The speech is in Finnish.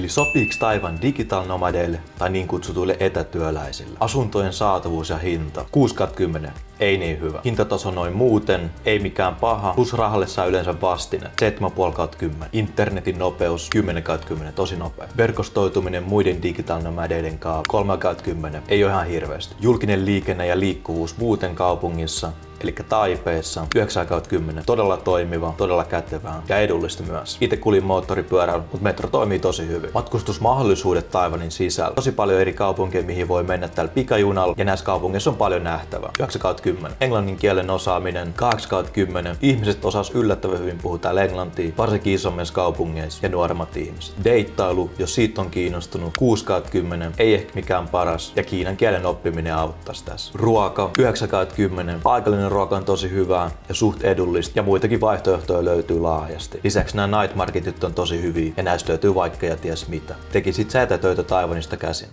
Eli sopiiks Taiwan digital nomadeille tai niin kutsutuille etätyöläisille? Asuntojen saatavuus ja hinta. 6/10. Ei niin hyvä. Hintataso noin muuten, ei mikään paha, plus rahalle saa yleensä vastine. 7,5/10. Internetin nopeus 10/10, tosi nopea. Verkostoituminen muiden digital nomadeiden kanssa 3/10, ei ole ihan hirveästi. Julkinen liikenne ja liikkuvuus muuten kaupungissa, eli Taipeessa 9/10. Todella toimiva, todella kätevää ja edullista myös. Itse kuljin moottoripyörällä, mutta metro toimii tosi hyvin. Matkustusmahdollisuudet Taiwanin sisällä. Tosi paljon eri kaupunkeja, mihin voi mennä tällä pikajunalla, ja näissä kaupungeissa on paljon nähtävää. 9/10. Englannin kielen osaaminen 8/10. Ihmiset osas yllättävän hyvin puhua täällä englantia, varsinkin isommissa kaupungeissa ja nuoremmat ihmiset. Deittailu, jos siitä on kiinnostunut, 6/10. Ei ehkä mikään paras, ja kiinan kielen oppiminen auttaisi tässä. Ruoka 9/10. Paikallinen ruoka on tosi hyvää ja suht edullista, ja muitakin vaihtoehtoja löytyy laajasti. Lisäksi nämä night marketit on tosi hyviä, ja näistä löytyy vaikka ja ties mitä. Tekisit sä etätöitä Taiwanista käsin?